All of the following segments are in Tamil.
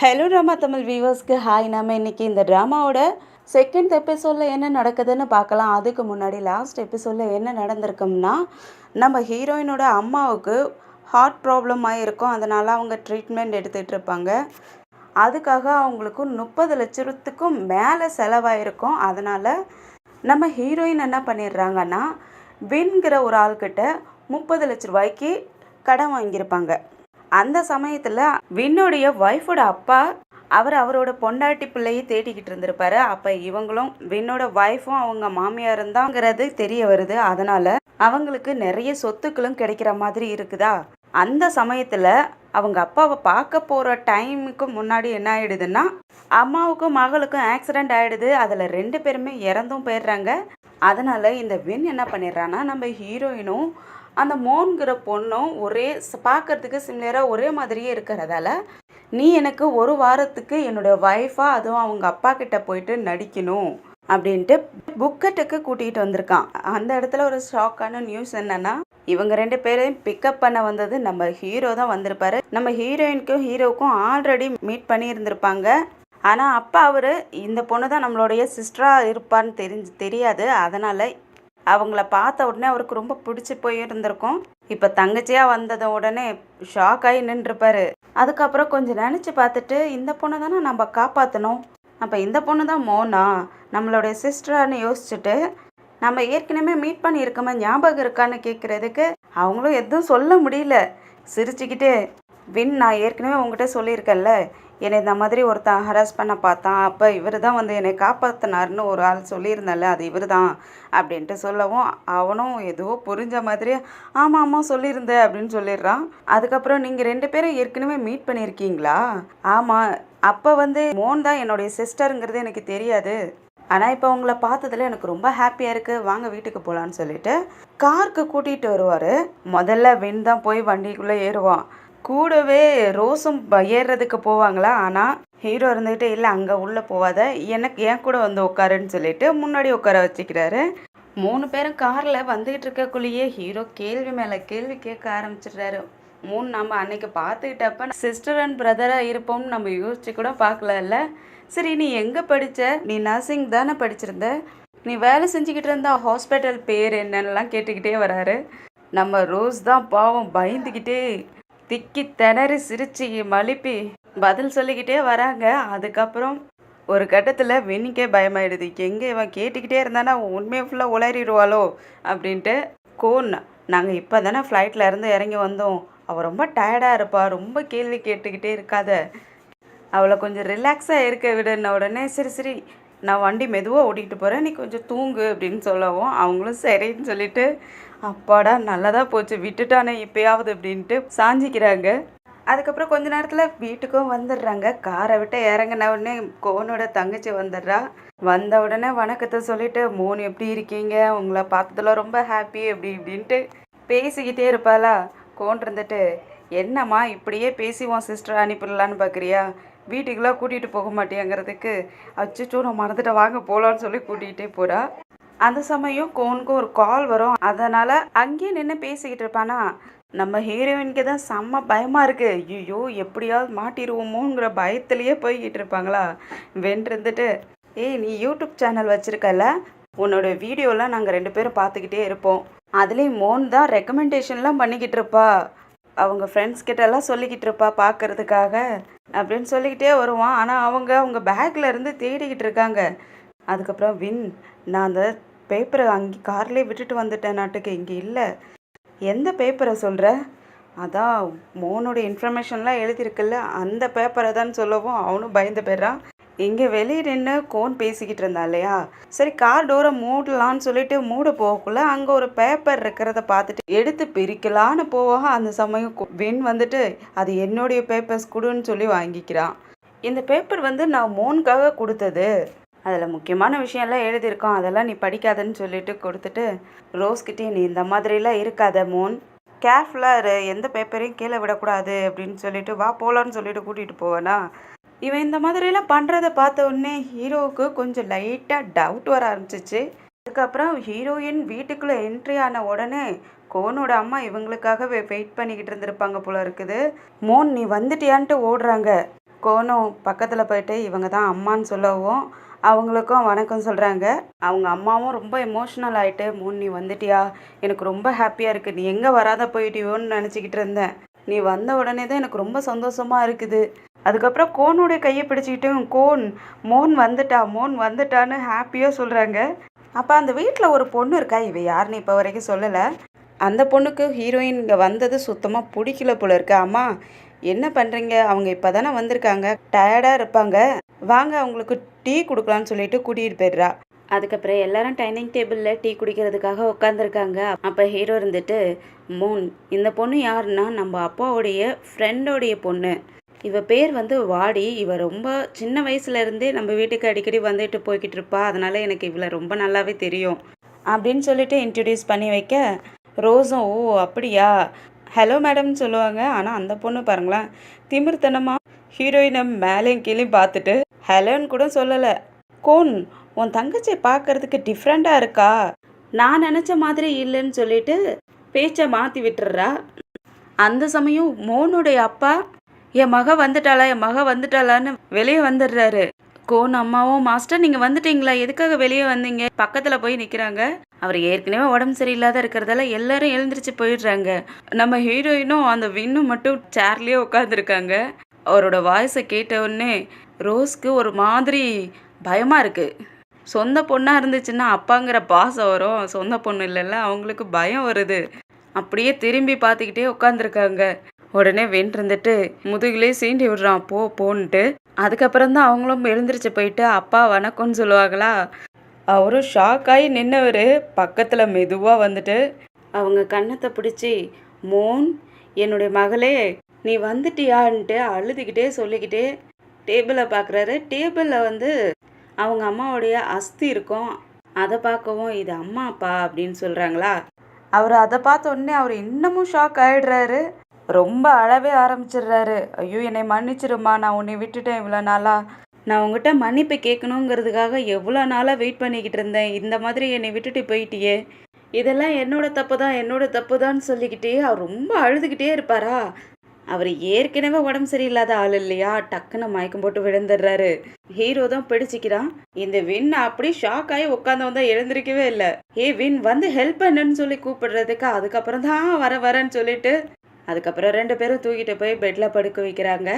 ஹலோ ட்ராமா தமிழ் வியூவர்ஸ்க்கு ஹாய். நம்ம இன்றைக்கி இந்த ட்ராமாவோட செகண்ட் எபிசோடில் என்ன நடக்குதுன்னு பார்க்கலாம். அதுக்கு முன்னாடி லாஸ்ட் எபிசோடில் என்ன நடந்திருக்கும்னா, நம்ம ஹீரோயினோட அம்மாவுக்கு ஹார்ட் ப்ராப்ளம் ஆகிருக்கும். அதனால் அவங்க ட்ரீட்மெண்ட் எடுத்துகிட்டு இருப்பாங்க. அதுக்காக அவங்களுக்கு 30 லட்சத்துக்கும் மேலே செலவாயிருக்கும். அதனால் நம்ம ஹீரோயின் என்ன பண்ணிடுறாங்கன்னா, வின்கிற ஒரு ஆள்கிட்ட 30 லட்ச ரூபாய்க்கு கடன் வாங்கியிருப்பாங்க. அந்த சமயத்தில் வின்னுடைய ஒய்ஃபோட அப்பா அவரோட பொண்டாட்டி பிள்ளையை தேடிக்கிட்டு இருந்திருப்பாரு. அப்போ இவங்களும் வின்னோட ஒய்ஃபும் அவங்க மாமியாரும் தாங்கிறது தெரிய வருது. அதனால் அவங்களுக்கு நிறைய சொத்துக்களும் கிடைக்கிற மாதிரி இருக்குதா. அந்த சமயத்தில் அவங்க அப்பாவை பார்க்க போகிற டைமுக்கு முன்னாடி என்ன ஆகிடுதுன்னா, அம்மாவுக்கும் மகளுக்கும் ஆக்சிடெண்ட் ஆகிடுது. அதில் 2 பேருமே இறந்தும் போயிடுறாங்க. அதனால் இந்த வின் என்ன பண்ணிடுறான்னா, நம்ம ஹீரோயினும் அந்த மோன்கிற பொண்ணும் பார்க்கறதுக்கு சிமிலராக ஒரே மாதிரியே இருக்கிறதால, நீ எனக்கு 1 வாரத்துக்கு என்னோடய ஒய்ஃபாக அதுவும் அவங்க அப்பா கிட்ட போயிட்டு நடிக்கணும் அப்படின்ட்டு புக்கெட்டுக்கு கூட்டிகிட்டு வந்திருக்கான். அந்த இடத்துல ஒரு ஷாக்கான நியூஸ் என்னன்னா, இவங்க 2 பேரையும் பிக்கப் பண்ண வந்தது நம்ம ஹீரோ தான் வந்திருப்பாரு. நம்ம ஹீரோயினுக்கும் ஹீரோவுக்கும் ஆல்ரெடி மீட் பண்ணி இருந்திருப்பாங்க. ஆனால் அப்போ அவர் இந்த பொண்ணு தான் நம்மளுடைய சிஸ்டராக இருப்பான்னு தெரியாது. அதனால் அவங்கள பார்த்த உடனே அவருக்கு ரொம்ப பிடிச்சி போயிருந்திருக்கும். இப்போ தங்கச்சியாக வந்தத உடனே ஷாக் ஆகி நின்றுப்பார். அதுக்கப்புறம் கொஞ்சம் நினச்சி பார்த்துட்டு, இந்த பொண்ணை தானே நம்ம காப்பாற்றணும், அப்போ இந்த பொண்ணு தான் மோனா நம்மளுடைய சிஸ்டரான்னு யோசிச்சுட்டு, நம்ம ஏற்கனவே மீட் பண்ணியிருக்கோமே ஞாபகம் இருக்கான்னு கேட்குறதுக்கு அவங்களும் எதுவும் சொல்ல முடியல. சிரிச்சுக்கிட்டே, வின் நான் ஏற்கனவே உங்ககிட்ட சொல்லியிருக்கேன்ல, என்னை இந்த மாதிரி ஒருத்தன் ஹராஸ் பண்ண பார்த்தான், அப்போ இவர் தான் வந்து என்னை காப்பாற்றினார்னு ஒரு ஆள் சொல்லியிருந்தால, அது இவர் தான் அப்படின்ட்டு சொல்லவும், அவனும் ஏதோ புரிஞ்ச மாதிரி ஆமாம் ஆமாம் சொல்லியிருந்த அப்படின்னு சொல்லிடுறான். அதுக்கப்புறம் நீங்கள் 2 பேரும் ஏற்கனவே மீட் பண்ணியிருக்கீங்களா? ஆமாம், அப்போ வந்து மோன் தான் என்னுடைய சிஸ்டருங்கிறது எனக்கு தெரியாது. ஆனால் இப்போ உங்களை பார்த்ததில் எனக்கு ரொம்ப ஹாப்பியாக இருக்குது, வாங்க வீட்டுக்கு போகலான்னு சொல்லிட்டு காருக்கு கூட்டிகிட்டு வருவார். முதல்ல வின் தான் போய் வண்டிக்குள்ளே ஏறுவான். கூடவே ரோஸும் ஏறுறதுக்கு போவாங்களா. ஆனால் ஹீரோ இருந்துக்கிட்டு, இல்லை அங்கே உள்ளே போவாத, என் கூட வந்து உட்காருன்னு சொல்லிட்டு முன்னாடி உட்கார வச்சுக்கிறாரு. 3 பேரும் காரில் வந்துக்கிட்டு இருக்கக்குள்ளேயே ஹீரோ கேள்வி மேலே கேள்வி கேட்க ஆரம்பிச்சிடுறாரு. நம்ம அன்னைக்கு பார்த்துக்கிட்டப்ப சிஸ்டர் அண்ட் பிரதராக இருப்போம்னு நம்ம யோசிச்சு கூட பார்க்கலல்ல. சரி, நீ எங்கே படித்த? நீ நர்சிங் தானே படிச்சிருந்த? நீ வேலை செஞ்சுக்கிட்டு இருந்த ஹாஸ்பிட்டல் பேர் என்னன்னெலாம் கேட்டுக்கிட்டே வராரு. நம்ம ரோஸ் தான் பாவம் பயந்துக்கிட்டே திக்கி திணறி சிரிச்சு மழுப்பி பதில் சொல்லிக்கிட்டே வராங்க. அதுக்கப்புறம் ஒரு கட்டத்தில் வின்னிக்கே பயமாயிடுது. எங்கே இவன் கேட்டுக்கிட்டே இருந்தானா உண்மையை ஃபுல்லாக உளறிடுவாளோ அப்படின்ட்டு. நாங்கள் இப்போ தானே ஃப்ளைட்டில் இருந்து இறங்கி வந்தோம், அவள் ரொம்ப டயர்டாக இருப்பா, ரொம்ப கேள்வி கேட்டுக்கிட்டே இருக்காத, அவளை கொஞ்சம் ரிலாக்ஸாக இருக்க விடுன உடனே, சரி சரி நான் வண்டி மெதுவாக ஓட்டிகிட்டு போகிறேன், நீ கொஞ்சம் தூங்கு அப்படின்னு சொல்லவும் அவங்களும் சரின்னு சொல்லிட்டு, அப்பாடா நல்லதாக போச்சு விட்டுட்டானே இப்போயாவது அப்படின்ட்டு சாஞ்சிக்கிறாங்க. அதுக்கப்புறம் கொஞ்ச நேரத்தில் வீட்டுக்கும் வந்துடுறாங்க. காரை விட்டு இறங்கின உடனே கோனோட தங்கச்சி வந்துடுறா. வந்த உடனே வணக்கத்தை சொல்லிட்டு, மோன் எப்படி இருக்கீங்க, உங்களை பார்த்ததில் ரொம்ப ஹாப்பி அப்படி இப்படின்ட்டு பேசிக்கிட்டே இருப்பாளா. கோன் இருந்துட்டு, என்னம்மா இப்படியே பேசிவோம் சிஸ்டர் அனுப்பிடலான்னு பார்க்குறியா, வீட்டுக்கெல்லாம் கூட்டிகிட்டு போக மாட்டேங்கிறதுக்கு, அச்சோ நான் மறந்துட்டு வாங்க போகலான்னு சொல்லி கூட்டிகிட்டே போகிறா. அந்த சமயம் கோனுக்கு ஒரு கால் வரும். அதனால் அங்கேயே நின்று பேசிக்கிட்டு இருப்பானா. நம்ம ஹீரோயினுக்கு தான் செம்ம பயமாக இருக்குது. ஐயோ எப்படியாவது மாட்டிடுவோமோங்கிற பயத்துலேயே போய்கிட்டு இருப்பாங்களா. வென்றிருந்துட்டு, ஏய் நீ யூடியூப் சேனல் வச்சுருக்கல, உன்னோட வீடியோலாம் நாங்கள் 2 பேரும் பார்த்துக்கிட்டே இருப்போம், அதுலேயும் மோன் தான் ரெக்கமெண்டேஷன்லாம் பண்ணிக்கிட்டு இருப்பா, அவங்க ஃப்ரெண்ட்ஸ் கிட்டலாம் சொல்லிக்கிட்டு இருப்பா பார்க்குறதுக்காக அப்படின்னு சொல்லிக்கிட்டே வருவான். ஆனால் அவங்க பேக்கில் இருந்து தேடிக்கிட்டு இருக்காங்க. அதுக்கப்புறம் வின், நான் அந்த பேப்பரை அங்கே கார்லேயே விட்டுட்டு வந்துட்டேன் நாட்டுக்கு, இங்கே இல்லை. எந்த பேப்பரை சொல்கிற? அதான் மோனோட இன்ஃபர்மேஷன்லாம் எழுதியிருக்குல்ல அந்த பேப்பரை தான் சொல்லவும் அவனும் பயந்து போயிடுறான். இங்கே வெளியே நின்று கோன் பேசிக்கிட்டு இருந்தா இல்லையா, சரி கார் டோரை மூடலான்னு சொல்லிட்டு மூட போகக்குள்ள அங்கே ஒரு பேப்பர் இருக்கிறத பார்த்துட்டு எடுத்து பிரிக்கலான்னு போவாங்க. அந்த சமயம் வின் வந்துட்டு, அது என்னுடைய பேப்பர்ஸ் கொடுன்னு சொல்லி வாங்கிக்கிறான். இந்த பேப்பர் வந்து நான் மோனுக்காக கொடுத்தது, அதில் முக்கியமான விஷயம்லாம் எழுதியிருக்கோம், அதெல்லாம் நீ படிக்காதன்னு சொல்லிட்டு கொடுத்துட்டு, ரோஸ்கிட்டே நீ இந்த மாதிரிலாம் இருக்காத மோன், கேர்ஃபுல்லாக எந்த பேப்பரையும் கீழே விடக்கூடாது அப்படின்னு சொல்லிட்டு வா போகலான்னு சொல்லிட்டு கூட்டிகிட்டு போவேனா. இவன் இந்த மாதிரிலாம் பண்ணுறதை பார்த்த உடனே ஹீரோவுக்கு கொஞ்சம் லைட்டாக டவுட் வர ஆரம்பிச்சிச்சு. அதுக்கப்புறம் ஹீரோயின் வீட்டுக்குள்ளே என்ட்ரி ஆன உடனே கோனோட அம்மா இவங்களுக்காக வெயிட் பண்ணிக்கிட்டு இருந்திருப்பாங்க போல இருக்குது. மோன் நீ வந்துட்டியான்ட்டு ஓடுறாங்க. கோனும் பக்கத்தில் போயிட்டு இவங்க தான் அம்மான்னு சொல்லவும் அவங்களுக்கும் வணக்கம் சொல்கிறாங்க. அவங்க அம்மாவும் ரொம்ப எமோஷ்னல் ஆகிட்டு, மூன் நீ வந்துட்டியா, எனக்கு ரொம்ப ஹாப்பியாக இருக்குது, நீ எங்கே வராத போயிட்டியோன்னு நினச்சிக்கிட்டு இருந்தேன், நீ வந்த உடனே தான் எனக்கு ரொம்ப சந்தோஷமாக இருக்குது. அதுக்கப்புறம் கோனுடைய கையை பிடிச்சிக்கிட்டு கோன் மோன் வந்துட்டா மோன் வந்துட்டான்னு ஹாப்பியாக சொல்கிறாங்க. அப்போ அந்த வீட்டில் ஒரு பொண்ணு இருக்கா, இவ யாருன்னு இப்போ வரைக்கும் சொல்லலை. அந்த பொண்ணுக்கு ஹீரோயின் இங்கே வந்தது சுத்தமாக பிடிக்கல போல இருக்கு. அம்மா என்ன பண்ணுறீங்க, அவங்க இப்போ தானே வந்திருக்காங்க, டயர்டாக இருப்பாங்க, வாங்க அவங்களுக்கு டீ கொடுக்கலான்னு சொல்லிட்டு கூட்டிகிட்டு போயிடுறா. அதுக்கப்புறம் எல்லாரும் டைனிங் டேபிளில் டீ குடிக்கிறதுக்காக உட்காந்துருக்காங்க. அப்போ ஹீரோ இருந்துட்டு, மூன் இந்த பொண்ணு யாருன்னா நம்ம அப்பாவுடைய ஃப்ரெண்டோடைய பொண்ணு, இவ பேர் வந்து வாடி, இவ ரொம்ப சின்ன வயசுலேருந்தே நம்ம வீட்டுக்கு அடிக்கடி வந்துட்டு போய்கிட்டு இருப்பா, அதனால் எனக்கு இவளை ரொம்ப நல்லாவே தெரியும் அப்படின்னு சொல்லிட்டு இன்ட்ரடியூஸ் பண்ணி வைக்க, ரோஸும் ஓ அப்படியா ஹலோ மேடம்னு சொல்லுவாங்க. ஆனால் அந்த பொண்ணு பாருங்களேன், திமிர்த்தனமாக ஹீரோயினை மேலேயும் கீழே பார்த்துட்டு ஹலோன்னு கூட சொல்லலை. கோன் உன் தங்கச்சியை பார்க்கறதுக்கு டிஃப்ரெண்ட்டாக இருக்கா, நான் நினச்ச மாதிரி இல்லைன்னு சொல்லிட்டு பேச்சை மாற்றி விட்டுறா. அந்த சமயம் மோனுடைய அப்பா என் மக வந்துட்டாளான்னு வெளியே வந்துடுறாரு. கோன் அம்மாவும் மாஸ்டர் நீங்கள் வந்துட்டீங்களா, எதுக்காக வெளியே வந்தீங்க, பக்கத்தில் போய் நிற்கிறாங்க. அவர் ஏற்கனவே உடம்பு சரியில்லாத இருக்கிறதால எல்லாரும் எழுந்திரிச்சு போயிடுறாங்க. நம்ம ஹீரோயினும் அந்த வின்னும் மட்டும் சேர்லேயே உட்காந்துருக்காங்க. அவரோட வாய்ஸை கேட்ட உடனே ரோஸ்க்கு ஒரு மாதிரி பயமாக இருக்குது. சொந்த பொண்ணாக இருந்துச்சுன்னா அப்பாங்கிற பாசம் வரும், சொந்த பொண்ணு இல்லைல்ல, அவங்களுக்கு பயம் வருது. அப்படியே திரும்பி பார்த்துக்கிட்டே உட்காந்துருக்காங்க. உடனே வென் இருந்துட்டு முதுகிலே சீண்டி விடுறான் போன்ட்டு. அதுக்கப்புறம் தான் அவங்களும் எழுந்திரிச்சு போயிட்டு அப்பா வணக்கம்னு சொல்லுவாங்களா. அவரும் ஷாக் ஆகி நின்னவர் பக்கத்தில் மெதுவாக வந்துட்டு அவங்க கன்னத்தை பிடிச்சி, மோன் என்னுடைய மகளே நீ வந்துட்டியான்ட்டு அழுதுகிட்டே சொல்லிக்கிட்டே டேபிளை பார்க்குறாரு. டேபிளில் வந்து அவங்க அம்மாவுடைய அஸ்தி இருக்கும். அதை பார்க்கவும் இது அம்மா அப்பா அப்படின்னு சொல்கிறாங்களா. அவர் அதை பார்த்த உடனே அவர் இன்னமும் ஷாக் ஆகிடுறாரு. ரொம்ப அழவே ஆரம்பிச்சிடுறாரு. ஐயோ என்னை மன்னிச்சிருமா, நான் உன்னை விட்டுட்டேன் இவ்வளோ நாளாக, நான் உங்ககிட்ட மன்னிப்பு கேட்கணுங்கிறதுக்காக எவ்வளோ நாளாக வெயிட் பண்ணிக்கிட்டு இருந்தேன், இந்த மாதிரி என்னை விட்டுட்டு போயிட்டியே, இதெல்லாம் என்னோட தப்பு தான்னு சொல்லிக்கிட்டே அவர் ரொம்ப அழுதுகிட்டே இருப்பாரா. அவர் ஏற்கனவே உடம்பு சரியில்லாத ஆள் இல்லையா, டக்குன்னு மயக்கம் போட்டு விழுந்துடுறாரு. ஹீரோ தான் பிடிச்சிக்கிறான். இந்த வின் அப்படி ஷாக் ஆகி உட்காந்தவன் தான் எழுந்திருக்கவே இல்லை. ஏ வின் வந்து ஹெல்ப் பண்ணுன்னு சொல்லி கூப்பிடுறதுக்கு அதுக்கப்புறம் தான் வரேன்னு சொல்லிட்டு அதுக்கப்புறம் 2 பேரும் தூக்கிட்டு போய் பெட்டில் படுக்க வைக்கிறாங்க.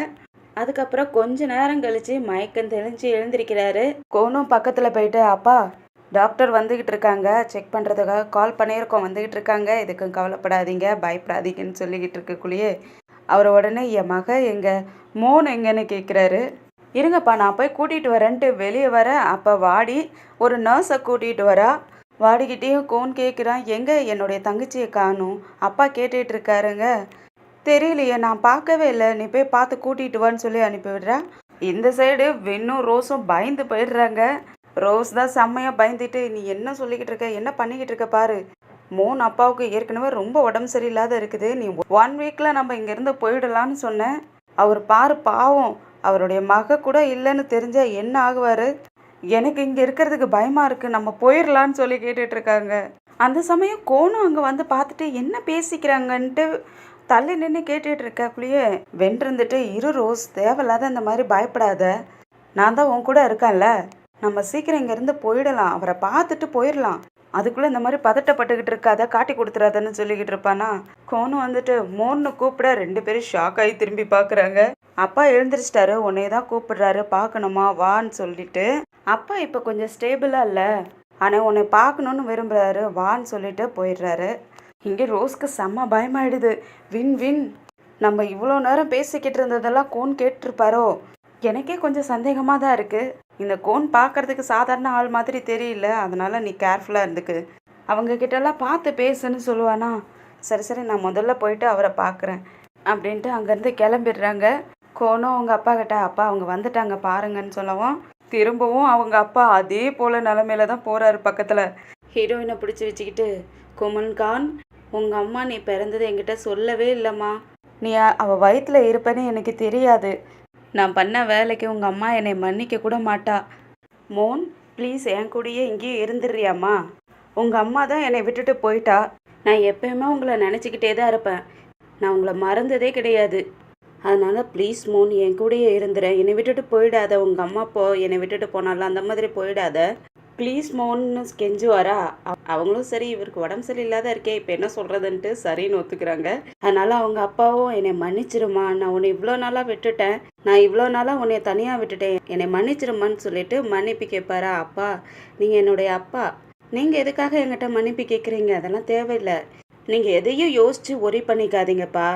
அதுக்கப்புறம் கொஞ்ச நேரம் கழிச்சு மயக்கம் தெளிஞ்சு எழுந்திருக்கிறாரு. கோனும் பக்கத்தில் போயிட்டு, அப்பா டாக்டர் வந்துக்கிட்டு இருக்காங்க, செக் பண்ணுறதுக்காக கால் பண்ணியிருக்கோம், வந்துக்கிட்டு இருக்காங்க, இதுக்கும் கவலைப்படாதீங்க பயப்படாதீங்கன்னு சொல்லிக்கிட்டு இருக்கக்குள்ளேயே அவர் உடனே என் மக எங்க மோன் எங்கன்னு கேட்குறாரு. இருங்கப்பா நான் போய் கூட்டிகிட்டு வரேன்ட்டு வெளியே வர அப்போ வாடி ஒரு நர்ஸை கூட்டிகிட்டு வரா. வாடிக்கிட்டேயும் கோன் கேட்குறான், எங்கே என்னுடைய தங்கச்சியை காணும், அப்பா கேட்டுட்டு இருக்காருங்க, தெரியலையே நான் பார்க்கவே இல்லை, நீ போய் பார்த்து கூட்டிகிட்டு வான்னு சொல்லி அனுப்பிவிடுறா. இந்த சைடு வென்னும் ரோஸும் பயந்து போயிடுறாங்க. ரோஸ் தான் செம்மையாக பயந்துட்டு, நீ என்ன சொல்லிக்கிட்டு இருக்க, என்ன பண்ணிக்கிட்டு இருக்க பாரு, மோன் அப்பாவுக்கு ஏற்கனவே ரொம்ப உடம்பு சரியில்லாத இருக்குது, நீ 1 வீக்கில் நம்ம இங்கேருந்து போயிடலான்னு சொன்னேன், அவர் பாரு பாவம், அவருடைய மக கூட இல்லைன்னு தெரிஞ்சால் என்ன ஆகுவார், எனக்கு இங்கே இருக்கிறதுக்கு பயமாக இருக்குது, நம்ம போயிடலான்னு சொல்லி கேட்டுட்ருக்காங்க. அந்த சமயம் கோனும் அங்கே வந்து பார்த்துட்டு என்ன பேசிக்கிறாங்கன்ட்டு தள்ளி நின்று கேட்டுட்டு இருக்கக்குள்ளேயே வென்றிருந்துட்டு, இரு ரோஸ் தேவையில்லாத இந்த மாதிரி பயப்படாத, நான் தான் உன் கூட இருக்கேன்ல, நம்ம சீக்கிரம் இங்கேருந்து போயிடலாம், அவரை பார்த்துட்டு போயிடலாம், அதுக்குள்ளே இந்த மாதிரி பதட்டப்பட்டுக்கிட்டு இருக்காத, காட்டி கொடுத்துறாதன்னு சொல்லிக்கிட்டு இருப்பானா. கோனும் வந்துட்டு மோன்னு கூப்பிட 2 பேரும் ஷாக் ஆகி திரும்பி பார்க்குறாங்க. அப்பா எழுந்திரிச்சிட்டாரு, உன்னைய தான் கூப்பிடுறாரு, பார்க்கணுமா வான்னு சொல்லிட்டு. அப்பா இப்போ கொஞ்சம் ஸ்டேபிளாக இல்லை, ஆனால் உன்னை பார்க்கணுன்னு விரும்புகிறாரு, வான்னு சொல்லிட்டு போயிடுறாரு. இங்கே ரோஸ்க்கு செம்ம பயமாயிடுது. வின் நம்ம இவ்வளோ நேரம் பேசிக்கிட்டு இருந்ததெல்லாம் கோன் கேட்டிருப்பாரோ, எனக்கே கொஞ்சம் சந்தேகமாக தான் இருக்குது, இந்த கோன் பார்க்குறதுக்கு சாதாரண ஆள் மாதிரி தெரியல, அதனால் நீ கேர்ஃபுல்லாக இருந்துக்கு, அவங்கக்கிட்டலாம் பார்த்து பேசுன்னு சொல்லுவானா. சரி நான் முதல்ல போயிட்டு அவரை பார்க்குறேன் அப்படின்ட்டு அங்கேருந்து கிளம்பிடுறாங்க. கோனும் அவங்க அப்பா கிட்ட, அப்பா அவங்க வந்துட்டாங்க பாருங்கன்னு சொல்லவும் திரும்பவும் அவங்க அப்பா அதே போல் நிலமையில தான் போகிறாரு. பக்கத்தில் ஹீரோயினை பிடிச்சி வச்சுக்கிட்டு, குமன்கான் உங்கள் அம்மா நீ பிறந்தது என்கிட்ட சொல்லவே இல்லைம்மா, நீ அவள் வயிற்றில் இருப்பேன்னு எனக்கு தெரியாது, நான் பண்ண வேலைக்கு உங்கள் அம்மா என்னை மன்னிக்க கூட மாட்டா, மோன் ப்ளீஸ் என் கூடயே இங்கேயே இருந்துடுறியாம்மா, உங்கள் அம்மா தான் என்னை விட்டுட்டு போயிட்டா, நான் எப்பயுமே உங்களை நினச்சிக்கிட்டே தான் இருப்பேன், நான் உங்களை மறந்ததே கிடையாது, அதனால ப்ளீஸ் மோன் என் கூடயே இருந்துற, என்னை விட்டுட்டு போயிடாத, உங்கள் அம்மா என்னை விட்டுட்டு போனாலும் அந்த மாதிரி போயிடாத ப்ளீஸ் மோன்னு கெஞ்சுவாரா. அவங்களும் சரி இவருக்கு உடம்பு சரியில்லாத இருக்கே இப்போ என்ன சொல்கிறதுன்ட்டு சரின்னு ஒத்துக்கிறாங்க. அதனால் அவங்க அப்பாவும் என்னை மன்னிச்சிருமா, நான் உன்னை இவ்வளோ நாளாக விட்டுட்டேன், நான் இவ்வளோ நாளாக உன்னை தனியாக விட்டுட்டேன், என்னை மன்னிச்சிருமான்னு சொல்லிட்டு மன்னிப்பு கேட்பாரா. அப்பா நீங்கள் என்னுடைய அப்பா, நீங்கள் எதுக்காக என்கிட்ட மன்னிப்பு கேட்குறீங்க, அதெல்லாம் தேவையில்லை, நீங்கள் எதையும் யோசித்து ஒரி பண்ணிக்காதீங்கப்பா,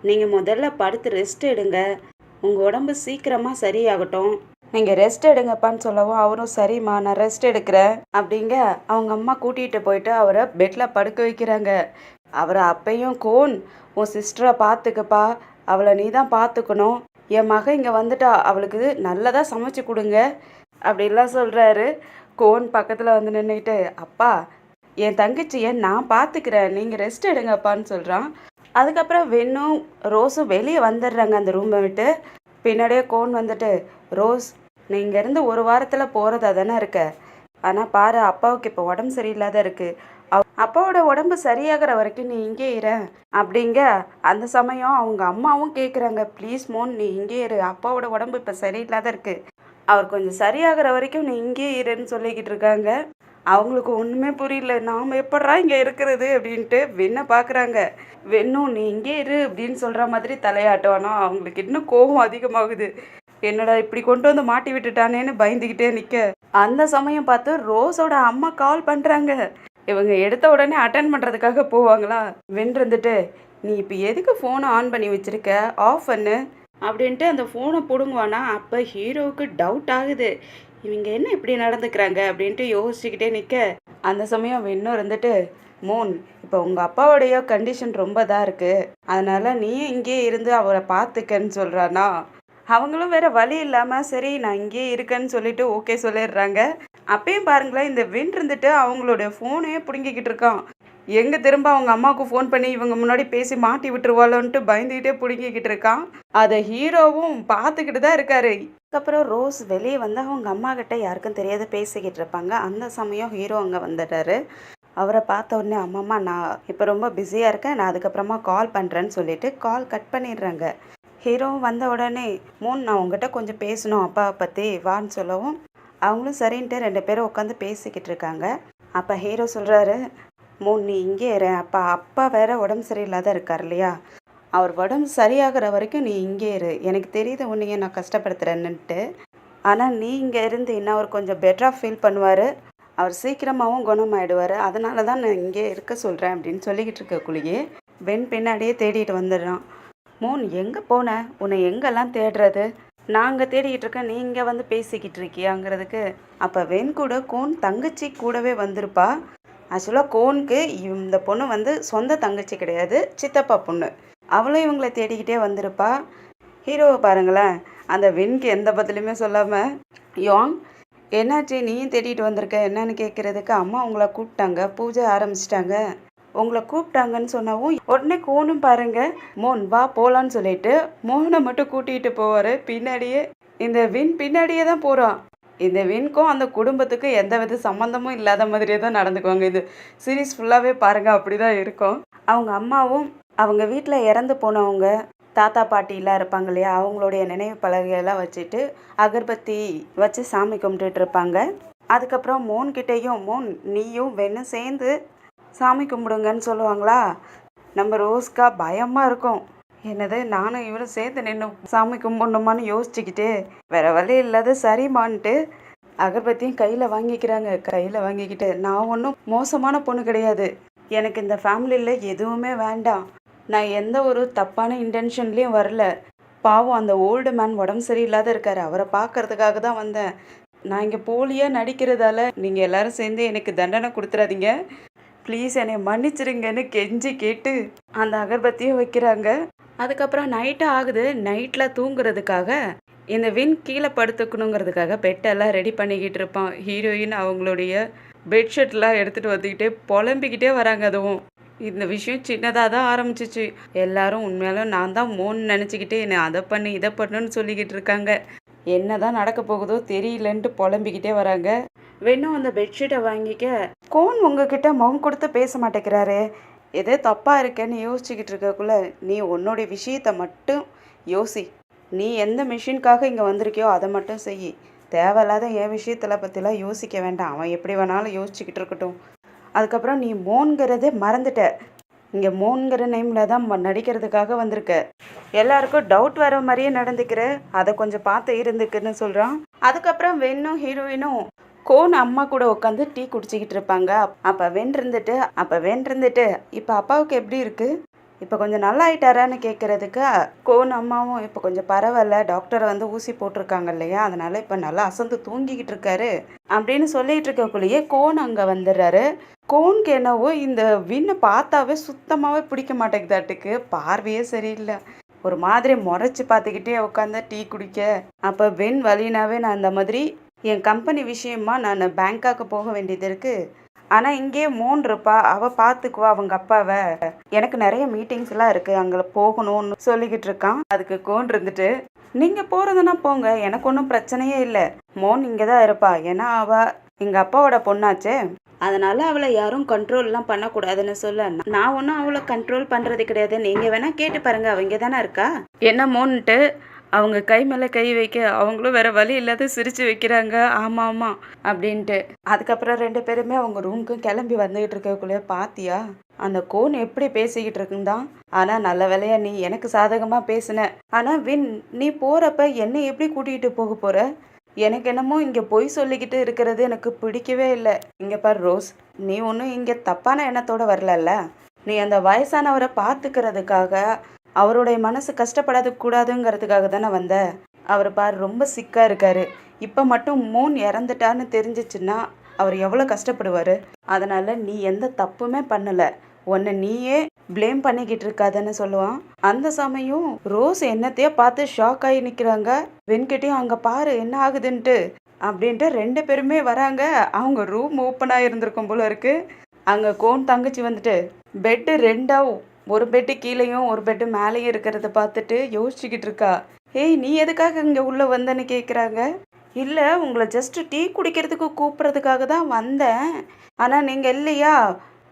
நீங்கள் முதல்ல படுத்து ரெஸ்ட் எடுங்க, உங்கள் உடம்பு சீக்கிரமாக சரியாகட்டும், நீங்கள் ரெஸ்ட் எடுங்கப்பான்னு சொல்லவும் அவரும் சரிம்மா நான் ரெஸ்ட் எடுக்கிறேன் அப்படிங்க அவங்க அம்மா கூட்டிகிட்டு போயிட்டு அவரை பெட்டில் படுக்க வைக்கிறாங்க. அவரை அப்பையும் கோன் உன் சிஸ்டரை பார்த்துக்கப்பா, அவளை நீ தான் பார்த்துக்கணும், என் மக இங்கே வந்துட்டா அவளுக்கு நல்லதாக சமைச்சு கொடுங்க அப்படிலாம் சொல்கிறாரு. கோன் பக்கத்தில் வந்து நின்றுக்கிட்டு அப்பா என் தங்கச்சியை நான் பார்த்துக்கிறேன், நீங்கள் ரெஸ்ட் எடுங்கப்பான்னு சொல்கிறான். அதுக்கப்புறம் வெண்ணும் ரோஸும் வெளியே வந்துடுறாங்க அந்த ரூமை விட்டு. பின்னாடியே கோன் வந்துட்டு ரோஸ் நீ இங்கேருந்து ஒரு வாரத்தில் போகிறதா தானே இருக்க, ஆனால் பாரு அப்பாவுக்கு இப்போ உடம்பு சரியில்லாத இருக்குது, அப்பாவோட உடம்பு சரியாகிற வரைக்கும் நீ இங்கே இரு அப்படிங்க. அந்த சமயம் அவங்க அம்மாவும் கேட்குறாங்க ப்ளீஸ் மோன் நீ இங்கே இரு, அப்பாவோட உடம்பு இப்போ சரியில்லாத இருக்குது, அவர் கொஞ்சம் சரியாகிற வரைக்கும் நீ இங்கே இருன்னு சொல்லிக்கிட்டு இருக்காங்க. அவங்களுக்கு ஒன்றுமே புரியல, நாம் எப்படா இங்கே இருக்கிறது அப்படின்ட்டு வெண்ணை பார்க்குறாங்க. வெண்ணும் நீ இங்கே இரு அப்படின்னு சொல்கிற மாதிரி தலையாட்டம். ஆனால் அவங்களுக்கு இன்னும் கோபம் அதிகமாகுது, என்னடா இப்படி கொண்டு வந்து மாட்டி விட்டுட்டானேன்னு பயந்துக்கிட்டே நிற்க. அந்த சமயம் பார்த்து ரோஸோட அம்மா கால் பண்ணுறாங்க. இவங்க எடுத்த உடனே அட்டன் பண்ணுறதுக்காக போவாங்களா. வென்றிருந்துட்டு நீ இப்போ எதுக்கு ஃபோனை ஆன் பண்ணி வச்சுருக்க, ஆஃப் பண்ணு அப்படின்ட்டு அந்த ஃபோனை பிடுங்குவானா. அப்போ ஹீரோவுக்கு டவுட் ஆகுது, இவங்க என்ன இப்படி நடந்துக்கிறாங்க அப்படின்ட்டு யோசிச்சுக்கிட்டே நிற்க. அந்த சமயம் வெண்ணும் இருந்துட்டு மோன் இப்போ உங்கள் அப்பாவோடைய கண்டிஷன் ரொம்ப தான் இருக்குது, அதனால் நீ இங்கே இருந்து அவரை பார்த்துக்கன்னு சொல்கிறானா. அவங்களும் வேறு வழி இல்லாமல் சரி நான் இங்கே இருக்கேன்னு சொல்லிட்டு ஓகே சொல்லிடுறாங்க. அப்பயும் பாருங்களேன் இந்த வென் இருந்துட்டு அவங்களோட ஃபோனையே பிடுங்கிக்கிட்டு இருக்கான். எங்கே திரும்ப அவங்க அம்மாவுக்கு ஃபோன் பண்ணி இவங்க முன்னாடி பேசி மாட்டி விட்டுருவாளோன்ட்டு பயந்துக்கிட்டே பிடுங்கிக்கிட்டு இருக்கான். அதை ஹீரோவும் பார்த்துக்கிட்டு தான் இருக்காரு. அதுக்கப்புறம் ரோஸ் வெளியே வந்து அவங்க அம்மா கிட்ட யாருக்கும் தெரியாத பேசிக்கிட்டு இருப்பாங்க. அந்த சமயம் ஹீரோ அங்கே வந்துட்டாரு. அவரை பார்த்த உடனே அம்மாம்மா நான் இப்போ ரொம்ப பிஸியாக இருக்கேன், நான் அதுக்கப்புறமா கால் பண்ணுறேன்னு சொல்லிட்டு கால் கட் பண்ணிடுறாங்க. ஹீரோவும் வந்த உடனே மோன் நான் உங்ககிட்ட கொஞ்சம் பேசணும் அப்பாவை பற்றி வான்னு சொல்லவும் அவங்களும் சரின்ட்டு 2 பேரும் உட்காந்து பேசிக்கிட்டு இருக்காங்க. அப்போ ஹீரோ சொல்கிறாரு மோன் நீ இங்கே இரு, அப்பா வேற உடம்பு சரியில்லாத இருக்கார் இல்லையா, அவர் உடம்பு சரியாகிற வரைக்கும் நீ இங்கே இரு, எனக்கு தெரியுது உன்னைய நான் கஷ்டப்படுத்துகிறேன்னுட்டு, ஆனால் நீ இங்கே இருந்து இன்னும் அவர் கொஞ்சம் பெட்டராக ஃபீல் பண்ணுவார், அவர் சீக்கிரமாகவும் குணமாயிடுவார், அதனால தான் நான் இங்கே இருக்க சொல்கிறேன் அப்படின்னு சொல்லிக்கிட்டு இருக்கக்குள்ளேயே வென் பின்னாடியே தேடிட்டு வந்துடுறான். மோன் எங்கே போன, உன்னை எங்கெல்லாம் தேடுறது, நாங்கள் தேடிக்கிட்டு இருக்கேன், நீ இங்கே வந்து பேசிக்கிட்டு இருக்கியாங்கிறதுக்கு. அப்போ வென் கூட கோன் தங்கச்சி கூடவே வந்திருப்பா. ஆக்சுவலாக கோனுக்கு இந்த பொண்ணு வந்து சொந்த தங்கச்சி கிடையாது, சித்தப்பா பொண்ணு, அவளும் இவங்களை தேடிக்கிட்டே வந்திருப்பா. ஹீரோவை பாருங்களேன், அந்த வென்க்கு எந்த பதிலுமே சொல்லாமல் யோங் என்னாச்சு நீயும் தேடிட்டு வந்திருக்க என்னன்னு கேட்குறதுக்கு அம்மா உங்களை கூப்பிட்டாங்க, பூஜை ஆரம்பிச்சிட்டாங்க, உங்களை கூப்பிட்டாங்கன்னு சொன்னவும் உடனே கோனும் பாருங்க மோன் வா போகலான்னு சொல்லிட்டு மோனை மட்டும் கூட்டிகிட்டு போவார். பின்னாடியே இந்த வின் பின்னாடியே தான் போகிறான். இந்த வின்க்கும் அந்த குடும்பத்துக்கு எந்த வித சம்மந்தமும் இல்லாத மாதிரியே தான் நடந்துக்குவாங்க. இது சீரீஸ் ஃபுல்லாகவே பாருங்கள் அப்படி தான் இருக்கும். அவங்க அம்மாவும் அவங்க வீட்டில் இறந்து போனவங்க தாத்தா பாட்டிலாம் இருப்பாங்க இல்லையா, அவங்களுடைய நினைவு பலகையெல்லாம் வச்சுட்டு அகர்பத்தி வச்சு சாமி கும்பிட்டுட்டு இருப்பாங்க. அதுக்கப்புறம் மோன்கிட்டையும் மோன் நீயும் வெண்ணும் சேர்ந்து சாமி கும்பிடுங்கன்னு சொல்லுவாங்களா. நம்ம ரோஸ்கா பயமாக இருக்கும், என்னது நானும் இவரும் சேர்ந்து நின்று சாமி கும்பிடணுமான்னு யோசிச்சுக்கிட்டு வேற வழி இல்லாத சரிமான்ட்டு அகர்பத்தியும் கையில் வாங்கிக்கிறாங்க. கையில் வாங்கிக்கிட்டு நான் ஒன்றும் மோசமான பொண்ணு கிடையாது, எனக்கு இந்த ஃபேமிலியில் எதுவுமே வேண்டாம், நான் எந்த ஒரு தப்பான இன்டென்ஷன்லேயும் வரல, பாவம் அந்த ஓல்டு மேன் உடம்பு சரியில்லாத இருக்கார், அவரை பார்க்கறதுக்காக தான் வந்தேன், நான் இங்கே போலியாக நடிக்கிறதால நீங்கள் எல்லாரும் சேர்ந்து எனக்கு தண்டனை கொடுத்துறாதீங்க, ப்ளீஸ் என்னை மன்னிச்சிருங்கன்னு கெஞ்சி கேட்டு அந்த அகர்பத்தியும் வைக்கிறாங்க. அதுக்கப்புறம் நைட்டு ஆகுது. நைட்டில் தூங்குறதுக்காக இந்த வின் கீழே படுத்துக்கணுங்கிறதுக்காக பெட்டெல்லாம் ரெடி பண்ணிக்கிட்டு இருப்பான். ஹீரோயின் அவங்களுடைய பெட்ஷீட்லாம் எடுத்துகிட்டு வந்துக்கிட்டே புலம்பிக்கிட்டே வராங்க. அதுவும் இந்த விஷயம் சின்னதாக தான் ஆரம்பிச்சிச்சு. எல்லாரும் உண்மையாலும் நான் தான் மோன்னு நினச்சிக்கிட்டு என்னை அதை பண்ணு இதை பண்ணுன்னு சொல்லிக்கிட்டு இருக்காங்க. என்ன தான் நடக்க போகுதோ தெரியலன்ட்டு புலம்பிக்கிட்டே வராங்க. வேணும் அந்த பெட்ஷீட்டை வாங்கிக்க கோன் உங்ககிட்ட முகம் கொடுத்து பேச மாட்டேங்கிறாரு, எதோ தப்பாக இருக்கேன்னு யோசிச்சுக்கிட்டு இருக்கக்குள்ள நீ உன்னோடைய விஷயத்தை மட்டும் யோசி. நீ எந்த மிஷினுக்காக இங்கே வந்திருக்கியோ அதை மட்டும் செய். தேவையில்லாத என் விஷயத்தில் பற்றிலாம் யோசிக்க வேண்டாம். அவன் எப்படி வேணாலும் யோசிச்சுக்கிட்டு இருக்கட்டும். அதுக்கப்புறம் நீ மோன்கிறதே மறந்துட்ட. இங்கே மோன்கிற நேமில் தான் நடிக்கிறதுக்காக வந்திருக்க. எல்லாருக்கும் டவுட் வர மாதிரியே நடந்துக்கிற. அதை கொஞ்சம் பார்த்து இருந்துக்குன்னு சொல்கிறான். அதுக்கப்புறம் வெண்ணும் ஹீரோயினும் கோன் அம்மா கூட உட்காந்து டீ குடிச்சிக்கிட்டு இருப்பாங்க. அப்போ வென்றிருந்துட்டு இப்போ அப்பாவுக்கு எப்படி இருக்குது, இப்போ கொஞ்சம் நல்லா ஆயிட்டாரான்னு கேட்குறதுக்கு கோன் அம்மாவும் இப்போ கொஞ்சம் பரவாயில்ல, டாக்டரை வந்து ஊசி போட்டிருக்காங்க இல்லையா, அதனால இப்போ நல்லா அசந்து தூங்கிக்கிட்டு இருக்காரு அப்படின்னு சொல்லிட்டு இருக்கக்குள்ளேயே கோன் அங்கே வந்துடுறாரு. கோனுக்கு என்னவோ இந்த வின்னை பார்த்தாவே சுத்தமாகவே பிடிக்க மாட்டேங்குதாட்டுக்கு. பார்வையே சரியில்லை. ஒரு மாதிரி முறைச்சி பார்த்துக்கிட்டே உட்காந்து டீ குடிக்க. அப்போ வென் வழினாவே நான் அந்த மாதிரி என் கம்பெனி விஷயமா நான் பேங்காக்கு போக வேண்டியது இருக்குது. ஆனால் இங்கே மோன் இருப்பா, அவள் பார்த்துக்குவா அவங்க அப்பாவை. எனக்கு நிறைய மீட்டிங்ஸ்லாம் இருக்குது, அங்கே போகணும்னு சொல்லிக்கிட்டு இருக்கான். அதுக்கு கோன் இருந்துட்டு, நீங்கள் போகிறதுனா போங்க, எனக்கு ஒன்றும் பிரச்சனையே இல்லை. மோன் இங்கே தான் இருப்பா, ஏன்னா அவள் எங்கள் அப்பாவோட பொண்ணாச்சே, அதனால் அவளை யாரும் கண்ட்ரோல்லாம் பண்ணக்கூடாதுன்னு சொல்ல, நான் ஒன்றும் அவளை கண்ட்ரோல் பண்ணுறது கிடையாது, நீங்கள் வேணால் கேட்டு பாருங்கள், அவங்க தானே இருக்கா. என்ன மோன்ட்டு அவங்க கை மேலே கை வைக்க அவங்களும் வேற வழி இல்லாத சிரிச்சு வைக்கிறாங்க. ஆமாம் ஆமாம் அப்படின்ட்டு. அதுக்கப்புறம் 2 பேருமே அவங்க ரூமுக்கும் கிளம்பி வந்துகிட்டு இருக்கக்குள்ளே பாத்தியா அந்த கோன் எப்படி பேசிக்கிட்டு இருக்குந்தான். ஆனால் நல்ல வேலையா நீ எனக்கு சாதகமாக பேசின. ஆனால் வின், நீ போகிறப்ப என்னை எப்படி கூட்டிகிட்டு போக போகிற? எனக்கு என்னமோ இங்கே பொய் சொல்லிக்கிட்டு இருக்கிறது எனக்கு பிடிக்கவே இல்லை. இங்கே பார் ரோஸ், நீ ஒன்றும் இங்கே தப்பான எண்ணத்தோடு வரலல்ல. நீ அந்த வயசானவரை பார்த்துக்கிறதுக்காக, அவருடைய மனசு கஷ்டப்படாத கூடாதுங்கிறதுக்காக தானே வந்த. அவர் பார் ரொம்ப சிக்காக இருக்காரு. இப்போ மட்டும் மோன் இறந்துட்டான்னு தெரிஞ்சிச்சுன்னா அவர் எவ்வளோ கஷ்டப்படுவார். அதனால் நீ எந்த தப்புமே பண்ணலை, உன்னை நீயே ப்ளேம் பண்ணிக்கிட்டு இருக்காதுன்னு சொல்லுவான். அந்த சமயம் ரோஸ் என்னத்தையோ பார்த்து ஷாக் ஆகி நிற்கிறாங்க. வெண்கிட்டையும் அங்கே பாரு என்ன ஆகுதுன்ட்டு அப்படின்ட்டு 2 பேருமே வராங்க. அவங்க ரூம் ஓப்பனாக இருந்திருக்கும் போல இருக்கு. அங்கே கோன் தங்கச்சி வந்துட்டு பெட்டு 2ஆக, ஒரு பெட்டு கீழேயும் ஒரு பெட்டு மேலேயும் இருக்கிறத பார்த்துட்டு யோசிச்சுக்கிட்டு இருக்கா. ஏய், நீ எதுக்காக இங்கே உள்ளே வந்தேன்னு கேட்குறாங்க. இல்லை, உங்களை ஜஸ்ட்டு டீ குடிக்கிறதுக்கு கூப்பிட்றதுக்காக தான் வந்தேன், ஆனால் நீங்கள் இல்லையா,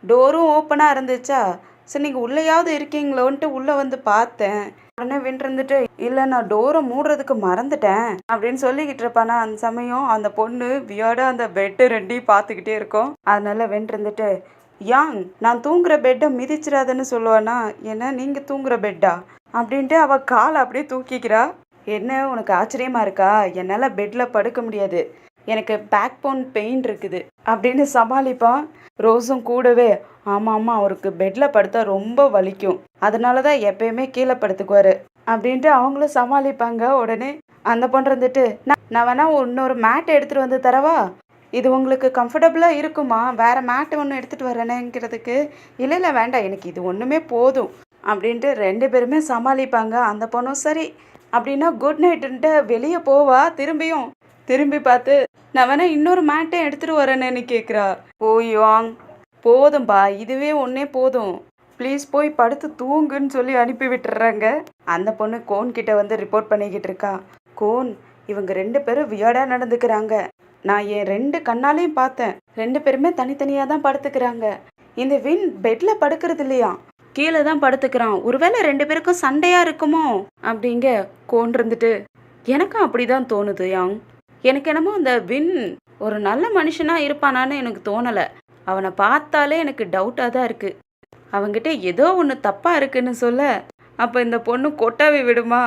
டோரும் ஓப்பனாக இருந்துச்சா, சரி நீங்கள் உள்ளேயாவது இருக்கீங்களோன்ட்டு உள்ளே வந்து பார்த்தேன். உடனே வென்றிருந்துட்டு, இல்லை நான் டோரை மூடுறதுக்கு மறந்துட்டேன் அப்படின்னு சொல்லிக்கிட்டு இருப்பானா. அந்த சமயம் அந்த பொண்ணு வியாடாக அந்த பெட்டு 2ஐயும் பார்த்துக்கிட்டே இருக்கோம். அதனால வென்றிருந்துட்டு, யாங் நான் தூங்குற பெட்டை மிதிச்சிடாதுன்னு சொல்லுவானா. ஏன்னா நீங்கள் தூங்குற பெட்டா அப்படின்ட்டு அவள் காலை அப்படியே தூக்கிக்கிறா. என்ன உனக்கு ஆச்சரியமா இருக்கா? என்னால் பெட்டில் படுக்க முடியாது, எனக்கு பேக் போன் பெயின் இருக்குது அப்படின்னு சமாளிப்பான். ரோஸும் கூடவே, ஆமாம் ஆமாம் அவருக்கு பெட்டில் படுத்தா ரொம்ப வலிக்கும், அதனால தான் எப்பயுமே கீழே படுத்துக்குவார் அப்படின்ட்டு அவங்களும் சமாளிப்பாங்க. உடனே அந்த பொண்ணு இருந்துட்டு, நான் வேணா இன்னொரு மேட்டை எடுத்துகிட்டு வந்து தரவா, இது உங்களுக்கு கம்ஃபர்டபுளாக இருக்குமா, வேறு மேட்டு ஒன்று எடுத்துகிட்டு வரேனேங்கிறதுக்கு. இல்லை இல்லை வேண்டாம், எனக்கு இது ஒன்றுமே போதும் அப்படின்ட்டு 2 பேருமே சமாளிப்பாங்க. அந்த பொண்ணும் சரி அப்படின்னா குட் நைட்டுன்ட்டு வெளியே போவா. திரும்பி பார்த்து, நான் வேணா இன்னொரு மேட்டை எடுத்துகிட்டு வரேன்னு கேட்குறா. ஓயாங் போதும்பா, இதுவே ஒன்றே போதும், ப்ளீஸ் போய் படுத்து தூங்குன்னு சொல்லி அனுப்பி விட்டுறாங்க. அந்த பொண்ணு கோன்கிட்ட வந்து ரிப்போர்ட் பண்ணிக்கிட்டு இருக்கா. கோன், இவங்க 2 பேரும் வியர்டாக நடந்துக்கிறாங்க, நான் என் 2 கண்ணாலையும் பார்த்தேன், 2 பேருமே தனித்தனியாக தான் படுத்துக்கிறாங்க. இந்த வின் பெட்டில் படுக்கிறது இல்லையா, கீழே தான் படுத்துக்கிறான். ஒருவேளை 2 பேருக்கும் சண்டையாக இருக்குமோ அப்படிங்க கோன் இருந்துட்டு, எனக்கும் அப்படி தான் தோணுது யாங். எனக்கு என்னமோ அந்த வின் ஒரு நல்ல மனுஷனாக இருப்பானான்னு எனக்கு தோணலை. அவனை பார்த்தாலே எனக்கு டவுட்டாக தான் இருக்குது. அவங்ககிட்ட ஏதோ ஒன்று தப்பாக இருக்குன்னு சொல்ல, அப்போ இந்த பொண்ணு கொட்டாவி விடுமா,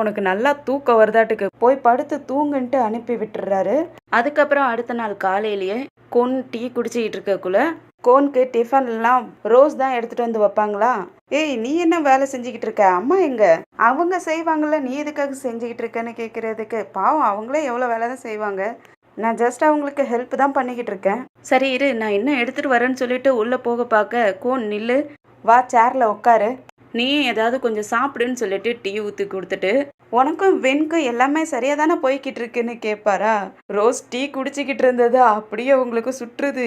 உனக்கு நல்லா தூக்கம் வருதாட்டுக்கு, போய் படுத்து தூங்குன்ட்டு அனுப்பி விட்டுறாரு. அதுக்கப்புறம் அடுத்த நாள் காலையிலேயே கோன் டீ குடிச்சிக்கிட்டு இருக்கக்குள்ள, கோனுக்கு டிஃபன்லாம் ரோஸ் தான் எடுத்துகிட்டு வந்து வைப்பாங்களா. நீ என்ன வேலை செஞ்சுக்கிட்டு இருக்க, அம்மா எங்க, அவங்க செய்வாங்கள்ல, நீ எதுக்காக செஞ்சுக்கிட்டு இருக்கேன்னு கேட்குறதுக்கு, பாவம் அவங்களே எவ்வளோ வேலை தான் செய்வாங்க, நான் ஜஸ்ட் அவங்களுக்கு ஹெல்ப் தான் பண்ணிக்கிட்டு இருக்கேன். சரி இரு, நான் இன்னும் எடுத்துகிட்டு வரேன்னு சொல்லிட்டு உள்ளே போக பார்க்க, கோன் நில்லு, வா சேரில் உட்காரு, நீயும் ஏதாவது கொஞ்சம் சாப்பிடுன்னு சொல்லிட்டு டீ ஊற்றி கொடுத்துட்டு, உனக்கும் வென்க்கும் எல்லாமே சரியாக தானே போய்கிட்டு இருக்குன்னு கேட்பாரா. ரோஸ் டீ குடிச்சிக்கிட்டு இருந்தது அப்படியே உங்களுக்கு சுற்றுது,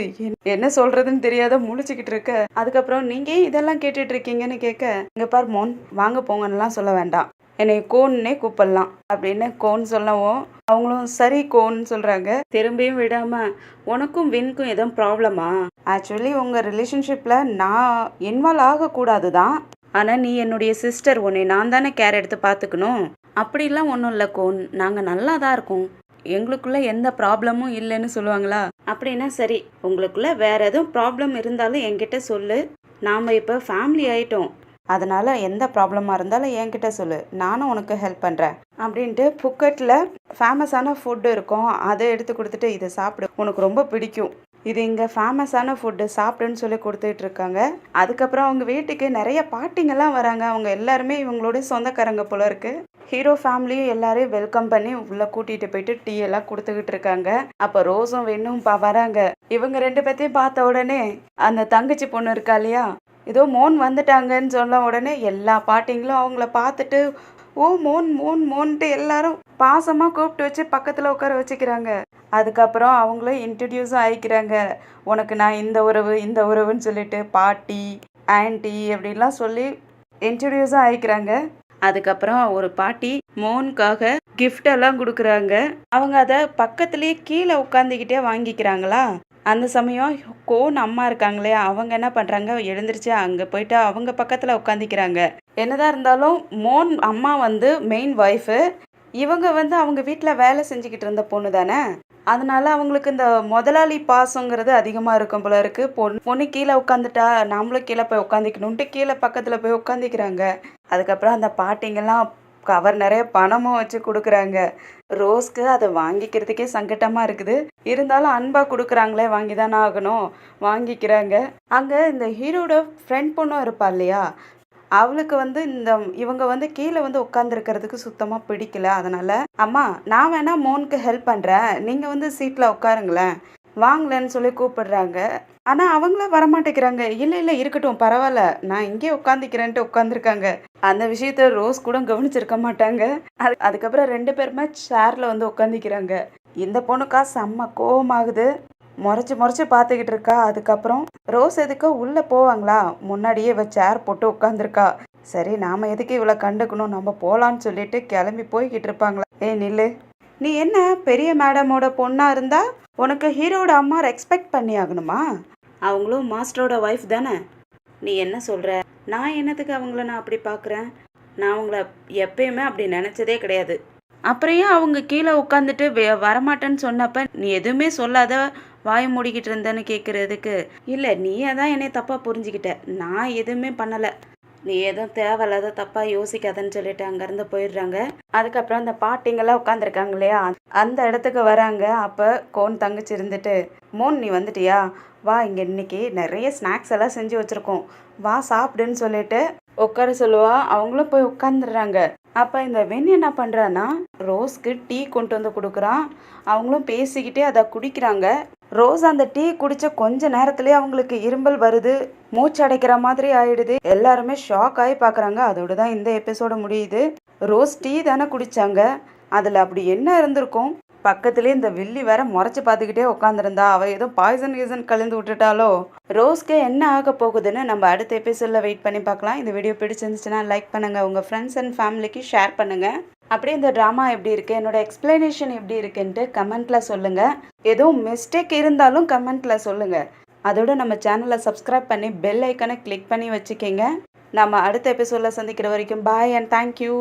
என்ன சொல்கிறதுன்னு தெரியாத முழிச்சிக்கிட்டு இருக்க. அதுக்கப்புறம் நீங்கள் இதெல்லாம் கேட்டுட்டு இருக்கீங்கன்னு கேட்க, இங்கே பார் மோன், வாங்க போங்கன்னெலாம் சொல்ல வேண்டாம், என்னை கோன்னே கூப்பிடலாம் அப்படின்னு கோன் சொல்லவும் அவங்களும் சரி கோன்னு சொல்கிறாங்க. திரும்பியும் விடாமல், உனக்கும் வின்க்கும் எதுவும் ப்ராப்ளமா? ஆக்சுவலி உங்கள் ரிலேஷன்ஷிப்பில் நான் இன்வால்வ் ஆகக்கூடாது தான், ஆனால் நீ என்னுடைய சிஸ்டர், உன்னை நான் தானே கேர் எடுத்து பார்த்துக்கணும். அப்படிலாம் ஒன்றும் இல்லை கோன், நாங்கள் நல்லா தான் இருக்கோம், எங்களுக்குள்ள எந்த ப்ராப்ளமும் இல்லைன்னு சொல்லுவாங்களா. அப்படின்னா சரி, உங்களுக்குள்ள வேற எதுவும் ப்ராப்ளம் இருந்தாலும் என்கிட்ட சொல்லு, நாம் இப்போ ஃபேமிலி ஆயிட்டோம், அதனால எந்த ப்ராப்ளமாக இருந்தாலும் என்கிட்ட சொல்லு, நானும் உனக்கு ஹெல்ப் பண்ணுறேன் அப்படின்ட்டு புக்கெட்டில் ஃபேமஸான ஃபுட்டு இருக்கும், அதை எடுத்து கொடுத்துட்டு இதை சாப்பிடு, உனக்கு ரொம்ப பிடிக்கும், இது இங்கே ஃபேமஸான ஃபுட்டு சாப்பிடுன்னு சொல்லி கொடுத்துட்டு இருக்காங்க. அதுக்கப்புறம் அவங்க வீட்டுக்கு நிறைய பாட்டிங்கெல்லாம் வராங்க. அவங்க எல்லாருமே இவங்களோட சொந்தக்காரங்க போல இருக்கு. ஹீரோ ஃபேமிலியும் எல்லாரையும் வெல்கம் பண்ணி உள்ளே கூட்டிகிட்டு போயிட்டு டீ எல்லாம் கொடுத்துக்கிட்டு இருக்காங்க. அப்போ ரோஸும் வேணும் வராங்க. இவங்க 2 பேர்த்தையும் பார்த்த உடனே அந்த தங்கச்சி பொண்ணு இருக்கா இல்லையா, ஏதோ மோன் வந்துட்டாங்கன்னு சொன்ன உடனே எல்லா பாட்டிங்களும் அவங்கள பார்த்துட்டு ஓ மோன் மோன் மோன்ட்டு எல்லாரும் பாசமாக கூப்பிட்டு வச்சு பக்கத்தில் உட்கார வச்சுக்கிறாங்க. அதுக்கப்புறம் அவங்களும் இன்ட்ரடியூஸும் ஆகிக்கிறாங்க. உனக்கு நான் இந்த உறவு இந்த உறவுன்னு சொல்லிட்டு பாட்டி ஆன்ட்டி அப்படின்லாம் சொல்லி இன்ட்ரடியூஸும் ஆகிக்கிறாங்க. அதுக்கப்புறம் ஒரு பாட்டி மோனுக்காக கிஃப்ட் எல்லாம் கொடுக்குறாங்க. அவங்க அதை பக்கத்துலேயே கீழே உட்காந்துக்கிட்டே வாங்கிக்கிறாங்களா. அந்த சமயம் கோன் அம்மா இருக்காங்களே, அவங்க என்ன பண்ணுறாங்க, எழுந்திரிச்சு அங்கே போயிட்டு அவங்க பக்கத்தில் உட்காந்துக்கிறாங்க. என்னதான் இருந்தாலும் மோன் அம்மா வந்து மெயின் ஒய்ஃபு, இவங்க வந்து அவங்க வீட்டில் வேலை செஞ்சுக்கிட்டு இருந்த பொண்ணு தானே, அதனால அவங்களுக்கு இந்த முதலாளி பாசங்கிறது அதிகமாக இருக்கும் போல இருக்குது. பொண்ணு கீழே உட்காந்துட்டா நாமளும் கீழே போய் உட்காந்துக்கணுன்ட்டு கீழே பக்கத்தில் போய் உட்காந்துக்கிறாங்க. அதுக்கப்புறம் அந்த பாட்டிங்கெல்லாம் கவர் நிறைய பணமும் வச்சு கொடுக்குறாங்க. ரோஸ்க்கு அதை வாங்கிக்கிறதுக்கே சங்கட்டமாக இருக்குது. இருந்தாலும் அன்பாக கொடுக்குறாங்களே, வாங்கி தானே ஆகணும், வாங்கிக்கிறாங்க. அங்கே இந்த ஹீரோட ஃப்ரெண்ட் பொண்ணும் இருப்பா இல்லையா, அவளுக்கு வந்து இவங்க வந்து கீழே வந்து உட்காந்துருக்கிறதுக்கு சுத்தமாக பிடிக்கல. அதனால் அம்மா நான் வேணா மோனுக்கு ஹெல்ப் பண்ணுறேன், நீங்கள் வந்து சீட்டில் உட்காருங்களேன் வாங்கலன்னு சொல்லி கூப்பிடுறாங்க. ஆனால் அவங்கள வரமாட்டேங்கிறாங்க. இல்லை இல்லை இருக்கட்டும் பரவாயில்ல, நான் இங்கே உட்காந்துக்கிறேன்ட்டு உட்காந்துருக்காங்க. அந்த விஷயத்த ரோஸ் கூட கவனிச்சிருக்க மாட்டாங்க. அதுக்கப்புறம் 2 பேருமே சேரில் வந்து உட்காந்துக்கிறாங்க. இந்த பொண்ணுக்கா செம்ம கோவமாகுது, முறைச்சி பார்த்துக்கிட்டு இருக்கா. அதுக்கப்புறம் ரோஸ் எதுக்கோ உள்ளே போவாங்களா, முன்னாடியே இவ சேர் போட்டு உட்காந்துருக்கா. சரி நாம் எதுக்கு இவளை கண்டுக்கணும், நம்ம போகலான்னு சொல்லிட்டு கிளம்பி போய்கிட்டு இருப்பாங்களா. நில்லு, நீ என்ன பெரிய மேடமோட பொண்ணாக இருந்தா உனக்கு ஹீரோட அம்மா ரெஸ்பெக்ட் பண்ணி ஆகணுமா, அவங்களும் மாஸ்டரோட ஒய்ஃப் தானே, நீ என்ன சொல்கிற, நான் என்னத்துக்கு அவங்கள நான் அப்படி பார்க்குறேன், நான் அவங்கள எப்பயுமே அப்படி நினச்சதே கிடையாது. அப்புறம் ஏன் அவங்க கீழே உட்காந்துட்டு வரமாட்டேன்னு சொன்னப்ப நீ எதுவுமே சொல்லாத வாய் மூடிக்கிட்டு இருந்தேன்னு கேட்குறதுக்கு, இல்லை நீயே தான் என்னை தப்பாக புரிஞ்சுக்கிட்ட, நான் எதுவுமே பண்ணலை, நீ எதுவும் தேவையில்லாத தப்பாக யோசிக்காதன்னு சொல்லிட்டு அங்கேருந்து போயிடுறாங்க. அதுக்கப்புறம் அந்த பாட்டிங்கெல்லாம் உட்காந்துருக்காங்க இல்லையா, அந்த இடத்துக்கு வராங்க. அப்போ கோன் தங்கச்சி இருந்துட்டு, மோன் நீ வந்துட்டியா, வா இங்கே இன்னைக்கு நிறைய ஸ்நாக்ஸ் எல்லாம் செஞ்சு வச்சுருக்கோம், வா சாப்பிடுன்னு சொல்லிட்டு உட்கார சொல்லுவா. அவங்களும் போய் உட்காந்துடுறாங்க. அப்போ இந்த வென் என்ன பண்ணுறான்னா ரோஸ்க்கு டீ கொண்டு வந்து கொடுக்குறான். அவங்களும் பேசிக்கிட்டே அதை குடிக்கிறாங்க. ரோஸ் அந்த டீ குடித்த கொஞ்ச நேரத்துலேயே அவங்களுக்கு இரும்பல் வருது, மூச்சு அடைக்கிற மாதிரி ஆயிடுது. எல்லாருமே ஷாக் ஆகி பார்க்குறாங்க. அதோட தான் இந்த எபிசோடு முடியுது. ரோஸ் டீ தானே குடித்தாங்க, அதில் அப்படி என்ன இருந்திருக்கும். பக்கத்துலேயே இந்த வில்லி வேற முறைச்சி பார்த்துக்கிட்டே உட்காந்துருந்தா, அவள் ஏதோ பாய்சன் கலந்து விட்டுட்டாலோ. ரோஸ்க்கு என்ன ஆக போகுதுன்னு நம்ம அடுத்த எபிசோடில் வெயிட் பண்ணி பார்க்கலாம். இந்த வீடியோ பிடிச்சிருந்துச்சுன்னா லைக் பண்ணுங்கள், உங்கள் ஃப்ரெண்ட்ஸ் அண்ட் ஃபேமிலிக்கு ஷேர் பண்ணுங்கள். அப்படியே இந்த ட்ராமா எப்படி இருக்குது, என்னோட எக்ஸ்பிளனேஷன் எப்படி இருக்குன்ட்டு கமெண்ட்டில் சொல்லுங்கள். எதுவும் மிஸ்டேக் இருந்தாலும் கமெண்ட்டில் சொல்லுங்கள். அதோட நம்ம சேனலை சப்ஸ்கிரைப் பண்ணி பெல் ஐக்கனை கிளிக் பண்ணி வச்சுக்கிங்க. நம்ம அடுத்த எபிசோடில் சந்திக்கிற வரைக்கும் பாய் அண்ட் தேங்க்யூ.